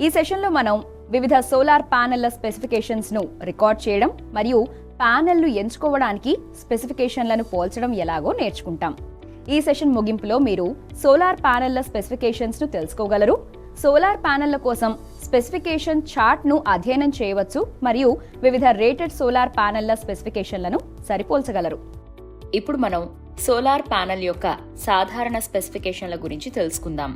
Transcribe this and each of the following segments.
ఈ సెషన్లో మనం వివిధ సోలార్ ప్యానెళ్ల స్పెసిఫికేషన్స్ను రికార్డ్ చేయడం మరియు ప్యానెల్ను ఎంచుకోవడానికి స్పెసిఫికేషన్లను పోల్చడం ఎలాగో నేర్చుకుంటాం. ఈ సెషన్ ముగింపులో మీరు సోలార్ ప్యానెళ్ల స్పెసిఫికేషన్స్ను తెలుసుకోగలరు, సోలార్ ప్యానెళ్ల కోసం స్పెసిఫికేషన్ చార్ట్ను అధ్యయనం చేయవచ్చు మరియు వివిధ రేటెడ్ సోలార్ ప్యానెళ్ల స్పెసిఫికేషన్లను సరిపోల్చగలరు. ఇప్పుడు మనం సోలార్ ప్యానెల్ యొక్క సాధారణ స్పెసిఫికేషన్ల గురించి తెలుసుకుందాం.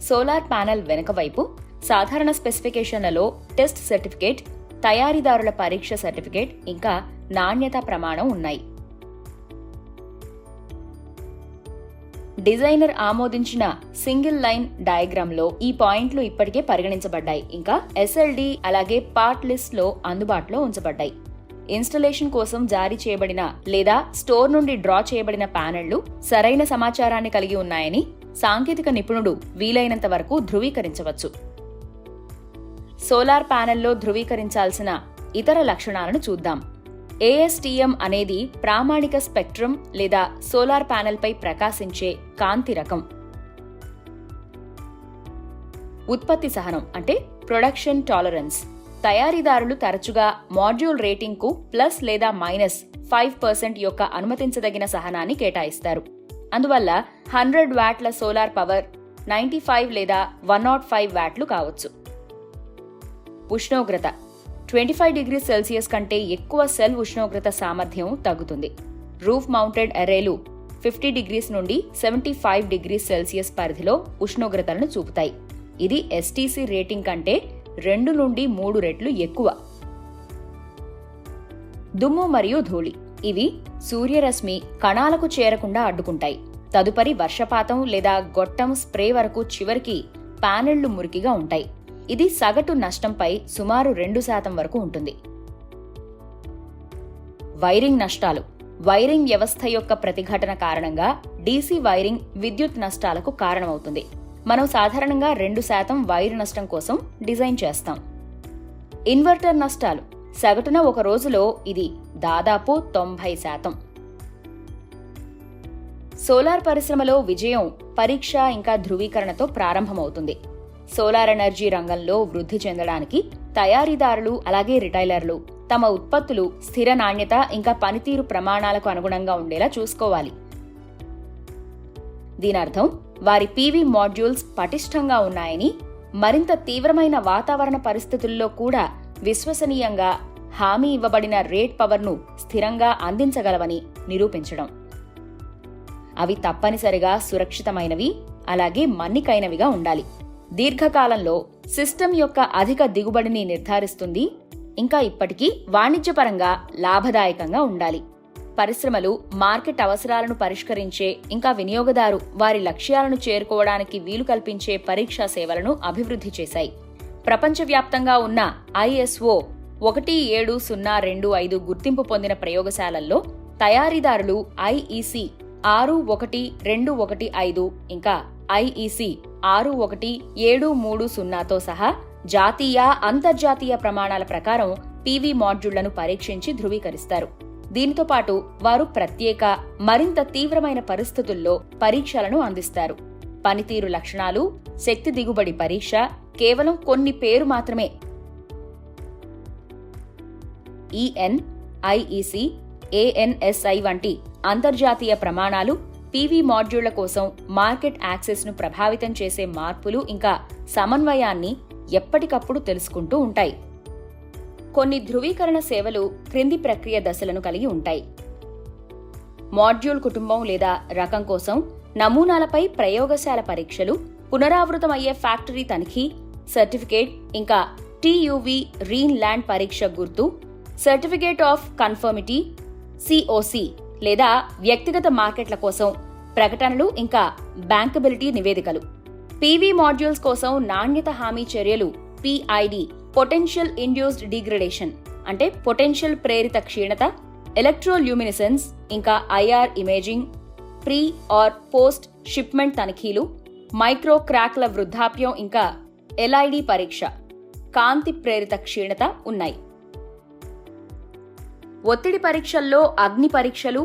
సోలార్ ప్యానెల్ వెనుక వైపు సాధారణ స్పెసిఫికేషన్లలో టెస్ట్ సర్టిఫికేట్, తయారీదారుల పరీక్ష సర్టిఫికేట్ ఇంకా నాణ్యతా ప్రమాణం ఉన్నాయి. డిజైనర్ ఆమోదించిన సింగిల్ లైన్ డయాగ్రామ్ లో ఈ పాయింట్లు ఇప్పటికే పరిగణించబడ్డాయి. ఇంకా ఎస్ఎల్డి అలాగే పార్ట్ లిస్ట్ లో అందుబాటులో ఉంచబడ్డాయి. ఇన్స్టలేషన్ కోసం జారీ చేయబడిన లేదా స్టోర్ నుండి డ్రా చేయబడిన ప్యానెళ్లు సరైన సమాచారాన్ని కలిగి ఉన్నాయని సాంకేతిక నిపుణుడు వీలైనంత వరకు ధృవీకరించవచ్చు. సోలార్ ప్యానెల్లో ధృవీకరించాల్సిన ఇతర లక్షణాలను చూద్దాం. ASTM అనేది ప్రామాణిక స్పెక్ట్రమ్ లేదా సోలార్ ప్యానెల్పై ప్రకాశించే కాంతి రకం. ఉత్పత్తి సహనం అంటే ప్రొడక్షన్ టాలరెన్స్. తయారీదారులు తరచుగా మాడ్యూల్ రేటింగ్కు ప్లస్ లేదా మైనస్ 5% యొక్క అనుమతించదగిన సహనాన్ని కేటాయిస్తారు. అందువల్ల 100 వాట్ల సోలార్ పవర్ 95 లేదా 105 వాట్లు కావచ్చు. ఉష్ణోగ్రత 25 డిగ్రీ సెల్సియస్ కంటే ఎక్కువ సెల్ ఉష్ణోగ్రత సామర్థ్యం తగ్గుతుంది. రూఫ్ మౌంటెడ్ అర్రేలు 50 డిగ్రీస్ నుండి 75 డిగ్రీ సెల్సియస్ పరిధిలో ఉష్ణోగ్రతలను చూపుతాయి. ఇది STC రేటింగ్ కంటే 2 నుండి 3 రెట్లు ఎక్కువ. దుమ్ము మరియు ధూళి ఇవి సూర్యరశ్మి కణాలకు చేరకుండా అడ్డుకుంటాయి. తదుపరి వర్షపాతం లేదా గొట్టం స్ప్రే వరకు చివరికి ప్యానెళ్లు మురికిగా ఉంటాయి. ఇది సగటు నష్టంపై సుమారు 2% వరకు ఉంటుంది. వైరింగ్ నష్టాలు. వైరింగ్ వ్యవస్థ యొక్క ప్రతిఘటన కారణంగా DC వైరింగ్ విద్యుత్ నష్టాలకు కారణమవుతుంది. మనం సాధారణంగా 2% వైర్ నష్టం కోసం డిజైన్ చేస్తాం. ఇన్వర్టర్ నష్టాలు. సగటున ఒక రోజులో ఇది దాదాపు 90%. సోలార్ పరిశ్రమలో విజయం పరీక్ష ఇంకా ధృవీకరణతో ప్రారంభమవుతుంది. సోలార్ ఎనర్జీ రంగంలో వృద్ధి చెందడానికి తయారీదారులు అలాగే రిటైలర్లు తమ ఉత్పత్తులు స్థిర నాణ్యత ఇంకా పనితీరు ప్రమాణాలకు అనుగుణంగా ఉండేలా చూసుకోవాలి. దీనర్థం వారి PV మాడ్యూల్స్ పటిష్టంగా ఉన్నాయని, మరింత తీవ్రమైన వాతావరణ పరిస్థితుల్లో కూడా విశ్వసనీయంగా హామీ ఇవ్వబడిన రేట్ పవర్ను స్థిరంగా అందించగలవని నిరూపించడం. అవి తప్పనిసరిగా సురక్షితమైనవి అలాగే మన్నికైనవిగా ఉండాలి. దీర్ఘకాలంలో సిస్టమ్ యొక్క అధిక దిగుబడిని నిర్ధారిస్తుంది. ఇంకా ఇప్పటికీ వాణిజ్యపరంగా లాభదాయకంగా ఉండాలి. పరిశ్రమలు మార్కెట్ అవసరాలను పరిష్కరించే ఇంకా వినియోగదారు వారి లక్ష్యాలను చేరుకోవడానికి వీలు కల్పించే పరీక్షా సేవలను అభివృద్ధి చేశాయి. ప్రపంచవ్యాప్తంగా ఉన్న ISO 17025 గుర్తింపు పొందిన ప్రయోగశాలల్లో తయారీదారులు IEC 61215 ఇంకా IEC 61730తో సహా జాతీయ, అంతర్జాతీయ ప్రమాణాల ప్రకారం PV మాడ్యూళ్లను పరీక్షించి ధృవీకరిస్తారు. దీనితో పాటు వారు ప్రత్యేక, మరింత తీవ్రమైన పరిస్థితుల్లో పరీక్షలను అందిస్తారు. పనితీరు లక్షణాలు, శక్తి దిగుబడి పరీక్ష కేవలం కొన్ని పేరు మాత్రమే. EN, IEC, ANSI వంటి అంతర్జాతీయ ప్రమాణాలు PV మాడ్యూళ్ల కోసం మార్కెట్ యాక్సెస్ను ప్రభావితం చేసే మార్పులు ఇంకా సమన్వయాన్ని ఎప్పటికప్పుడు తెలుసుకుంటూ ఉంటాయి. కొన్ని ధృవీకరణ సేవలు క్రింది ప్రక్రియ దశలను కలిగి ఉంటాయి. మాడ్యూల్ కుటుంబం లేదా రకం కోసం నమూనాలపై ప్రయోగశాల పరీక్షలు, పునరావృతమయ్యే ఫ్యాక్టరీ తనిఖీ, సర్టిఫికేట్ ఇంకా TUV రీన్ ల్యాండ్ పరీక్ష గుర్తు, సర్టిఫికేట్ ఆఫ్ కన్ఫర్మిటీ COC లేదా వ్యక్తిగత మార్కెట్ల కోసం ప్రకటనలు ఇంకా బ్యాంకబిలిటీ నివేదికలు. PV మాడ్యూల్స్ కోసం నాణ్యత హామీ చర్యలు PID పొటెన్షియల్ ఇండ్యూస్డ్ డిగ్రేడేషన్ అంటే పొటెన్షియల్ ప్రేరిత క్షీణత, ఎలక్ట్రోల్యూమినిసెన్స్ ఇంకా IR imaging, pre or post shipment తనిఖీలు, మైక్రో క్రాక్ల వృద్ధాప్యం ఇంకా LID పరీక్ష, కాంతి ప్రేరిత క్షీణత ఉన్నాయి. ఒత్తిడి పరీక్షల్లో అగ్ని పరీక్షలు,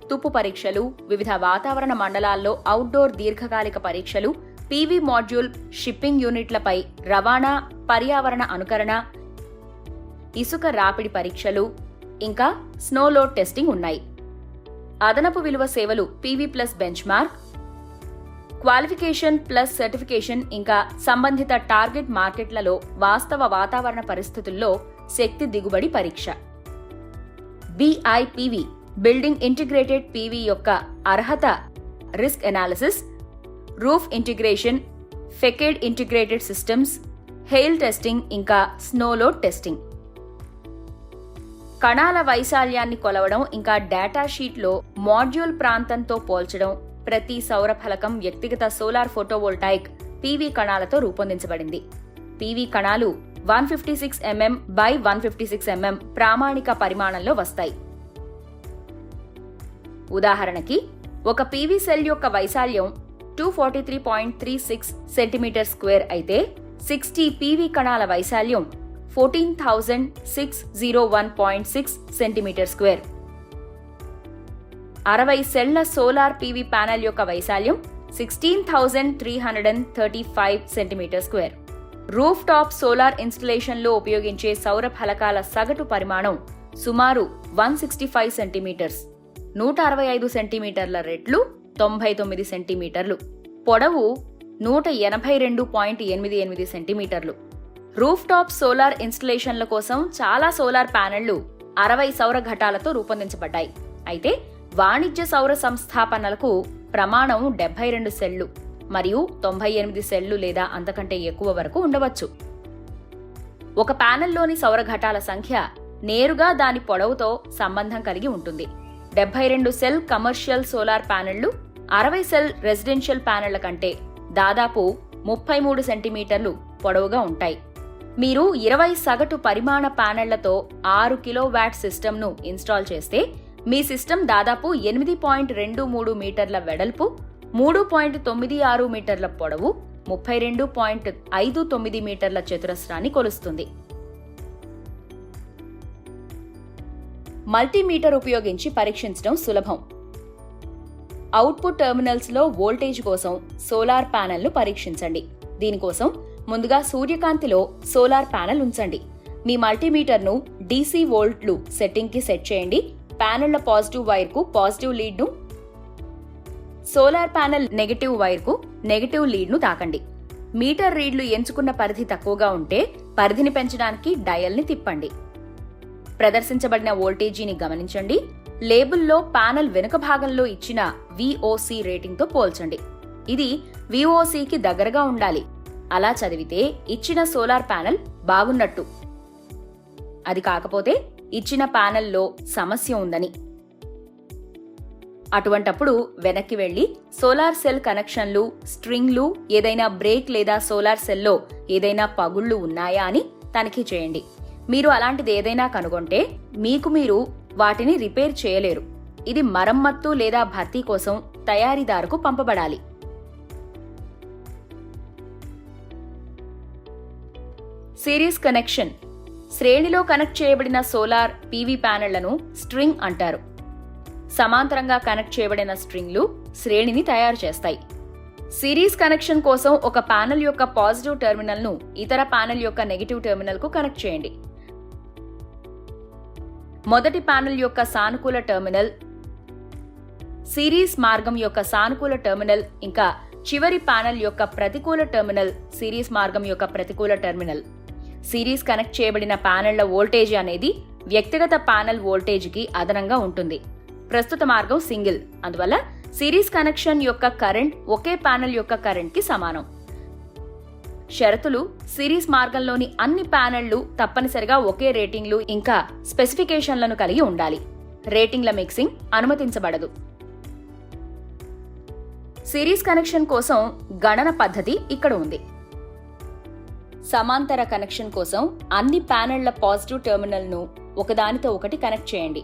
తుప్పు పరీక్షలు, వివిధ వాతావరణ మండలాల్లో అవుట్డోర్ దీర్ఘకాలిక పరీక్షలు, పీవీ మాడ్యూల్ షిప్పింగ్ యూనిట్లపై రవాణా, పర్యావరణ అనుకరణ, ఇసుక రాపిడి పరీక్షలు, ఇంకా స్నో లోడ్ టెస్టింగ్ ఉన్నాయి. అదనపు విలువ సేవలు PV plus bench mark, qualification plus certification, ఇంకా సంబంధిత టార్గెట్ మార్కెట్లలో వాస్తవ వాతావరణ పరిస్థితుల్లో శక్తి దిగుబడి పరీక్ష. BIPV బిల్డింగ్ ఇంటిగ్రేటెడ్ పీవీ యొక్క అర్హత risk analysis, roof integration, facade integrated systems, hail testing, ఇంకా స్నో లోడ్ టెస్టింగ్. కణాల వైశాల్యాన్ని కొలవడం, ఇంకా డేటా షీట్లో మాడ్యూల్ ప్రాంతంతో పోల్చడం. ప్రతి సౌర ఫలకం వ్యక్తిగత సోలార్ ఫోటోవోల్టాయిక్ పీవీ కణాలతో రూపొందించబడింది. పీవీ కణాలు 156 mm by 156 mm ప్రామాణిక పరిమాణంలో వస్తాయి. ఉదాహరణకి, ఒక పీవీ సెల్ యొక్క వైశాల్యం 243.36 cm² అయితే 60 పీవీ కణాల వైశాల్యం 14,601.6 cm². 60 సెళ్ల సోలార్ పీవీ ప్యానెల్ యొక్క వైశాల్యం 16,335 cm². రూఫ్ టాప్ సోలార్ ఇన్స్టలేషన్లో ఉపయోగించే సౌర ఫలకాల సగటు పరిమాణం సుమారు 165 సెంటీమీటర్స్. 165 సెంటీమీటర్ల రెట్లు 99 సెంటీమీటర్లు. పొడవు 182.88 సెంటీమీటర్లు. రూఫ్ టాప్ సోలార్ ఇన్స్టలేషన్ల కోసం చాలా సోలార్ ప్యానెళ్లు 60 సౌర ఘటాలతో రూపొందించబడ్డాయి. అయితే వాణిజ్య సౌర సంస్థాపనలకు ప్రమాణం 72 సెళ్లు మరియు 98 సెళ్లు లేదా అంతకంటే ఎక్కువ వరకు ఉండవచ్చు. ఒక ప్యానెల్లోని సౌర ఘటాల సంఖ్య నేరుగా దాని పొడవుతో సంబంధం కలిగి ఉంటుంది. 72 సెల్ కమర్షియల్ సోలార్ ప్యానెళ్లు 60 సెల్ రెసిడెన్షియల్ ప్యానెళ్ల కంటే దాదాపు 33 సెంటీమీటర్లు పొడవుగా ఉంటాయి. మీరు 20 సగటు పరిమాణ ప్యానెళ్లతో 6 కిలోవాట్ సిస్టమ్ను ఇన్స్టాల్ చేస్తే మీ సిస్టమ్ దాదాపు 8.23 మీటర్ల వెడల్పు, 3.96 మీటర్ల పొడవు, 32.59 మీటర్ల చతురస్రాన్ని కొలుస్తుంది. మల్టీమీటర్ ఉపయోగించి పరీక్షించడం సులభం. అవుట్పుట్ టెర్మినల్స్లో వోల్టేజ్ కోసం సోలార్ ప్యానెల్ను పరీక్షించండి. దీనికోసం ముందుగా సూర్యకాంతిలో సోలార్ ప్యానెల్ ఉంచండి. మీ మల్టీమీటర్ను DC వోల్ట్లు సెట్టింగ్కి సెట్ చేయండి. ప్యానెళ్ల పాజిటివ్ వైర్కు పాజిటివ్ లీడ్ను, సోలార్ ప్యానెల్ నెగటివ్ వైర్కు నెగటివ్ లీడ్ను తాకండి. మీటర్ రీడ్లు ఎంచుకున్న పరిధి తక్కువగా ఉంటే పరిధిని పెంచడానికి డయల్ని తిప్పండి. ప్రదర్శించబడిన వోల్టేజీని గమనించండి. లేబుల్లో ప్యానెల్ వెనుక భాగంలో ఇచ్చిన VOC రేటింగ్తో పోల్చండి. ఇది VOCకి దగ్గరగా ఉండాలి. అలా చదివితే ఇచ్చిన సోలార్ ప్యానెల్ బాగున్నట్టు. అది కాకపోతే ఇచ్చిన ప్యానెల్లో సమస్య ఉందని. అటువంటప్పుడు వెనక్కి వెళ్లి సోలార్ సెల్ కనెక్షన్లు, స్ట్రింగ్లు, ఏదైనా బ్రేక్ లేదా సోలార్ సెల్లో ఏదైనా పగుళ్లు ఉన్నాయా అని తనిఖీ చేయండి. మీరు అలాంటిది ఏదైనా కనుగొంటే మీరు వాటిని రిపేర్ చేయలేరు. ఇది మరమ్మత్తు లేదా భర్తీ కోసం తయారీదారుకు పంపబడాలి. Series connection. శ్రేణిలో కనెక్ట్ చేయబడిన సోలార్ పీవీ ప్యానెళ్లను స్ట్రింగ్ అంటారు. సమాంతరంగా కనెక్ట్ చేయబడిన స్ట్రింగ్లు శ్రేణిని తయారు చేస్తాయి. సిరీస్ కనెక్షన్ కోసం ఒక ప్యానెల్ యొక్క పాజిటివ్ టెర్మినల్ను ఇతర ప్యానెల్ యొక్క నెగటివ్ టెర్మినల్కు కనెక్ట్ చేయండి. మొదటి ప్యానెల్ యొక్క సానుకూల టెర్మినల్, సిరీస్ మార్గం యొక్క సానుకూల టెర్మినల్, ఇంకా చివరి ప్యానెల్ యొక్క ప్రతికూల టెర్మినల్ సిరీస్ మార్గం యొక్క ప్రతికూల టెర్మినల్. సిరీస్ కనెక్ట్ చేయబడిన ప్యానెళ్ల వోల్టేజ్ అనేది వ్యక్తిగత ప్యానెల్ వోల్టేజ్కి అదనంగా ఉంటుంది. ప్రస్తుత మార్గం సింగిల్, అందువల్ల సిరీస్ కనెక్షన్ యొక్క కరెంట్ ఒకే ప్యానెల్ యొక్క కరెంట్కి సమానం. షరతులు: సిరీస్ మార్గంలోని అన్ని ప్యానెళ్లు తప్పనిసరిగా ఒకే రేటింగ్లు ఇంకా స్పెసిఫికేషన్లను కలిగి ఉండాలి. రేటింగ్ల మిక్సింగ్ అనుమతించబడదు. సిరీస్ కనెక్షన్ కోసం గణన పద్ధతి ఇక్కడ ఉంది. సమాంతర కనెక్షన్ కోసం అన్ని ప్యానెళ్ల పాజిటివ్ టెర్మినల్ను ఒకదానితో ఒకటి కనెక్ట్ చేయండి.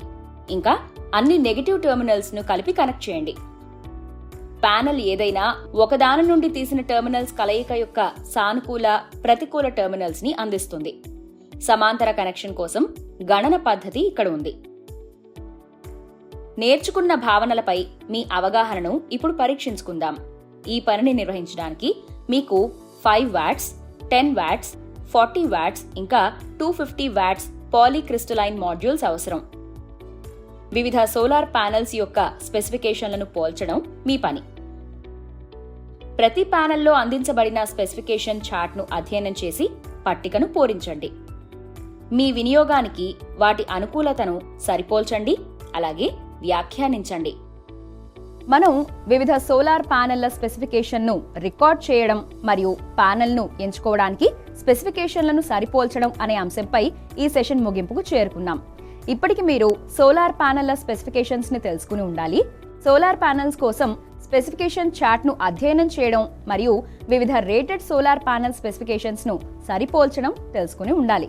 ఇంకా అన్ని నెగటివ్ టెర్మినల్స్ ను కలిపి కనెక్ట్ చేయండి. ప్యానెల్ ఏదైనా ఒకదాని నుండి తీసిన టెర్మినల్స్ కలయిక యొక్క సానుకూల, ప్రతికూల టెర్మినల్స్ ని అందిస్తుంది. సమాంతర కనెక్షన్ కోసం గణన పద్ధతి ఇక్కడ ఉంది. నేర్చుకున్న భావనలపై మీ అవగాహనను ఇప్పుడు పరీక్షించుకుందాం. ఈ పనిని నిర్వహించడానికి మీకు 5 వాట్స్, 10 వాట్స్, 40 వాట్స్ ఇంకా 250 వాట్స్ పాలీక్రిస్టలైన్ మాడ్యూల్స్ అవసరం. వివిధ సోలార్ ప్యానెల్స్ యొక్క స్పెసిఫికేషన్లను పోల్చడం మీ పని. ప్రతి ప్యానెల్లో అందించబడిన స్పెసిఫికేషన్ చార్ట్ను అధ్యయనం చేసి పట్టికను పూరించండి. మీ వినియోగానికి వాటి అనుకూలతను సరిపోల్చండి, అలాగే వ్యాఖ్యానించండి. మనం వివిధ సోలార్ ప్యానెళ్ల స్పెసిఫికేషన్ను రికార్డ్ చేయడం మరియు ప్యానెల్ను ఎంచుకోవడానికి స్పెసిఫికేషన్లను సరిపోల్చడం అనే అంశంపై ఈ సెషన్ ముగింపుకు చేరుకున్నాం. ఇప్పటికి మీరు సోలార్ ప్యానెళ్ల స్పెసిఫికేషన్స్ ని తెలుసుకుని ఉండాలి. సోలార్ ప్యానెల్స్ కోసం స్పెసిఫికేషన్ చార్ట్ ను అధ్యయనం చేయడం మరియు వివిధ రేటెడ్ సోలార్ ప్యానెల్ స్పెసిఫికేషన్స్ ను సరిపోల్చడం తెలుసుకుని ఉండాలి.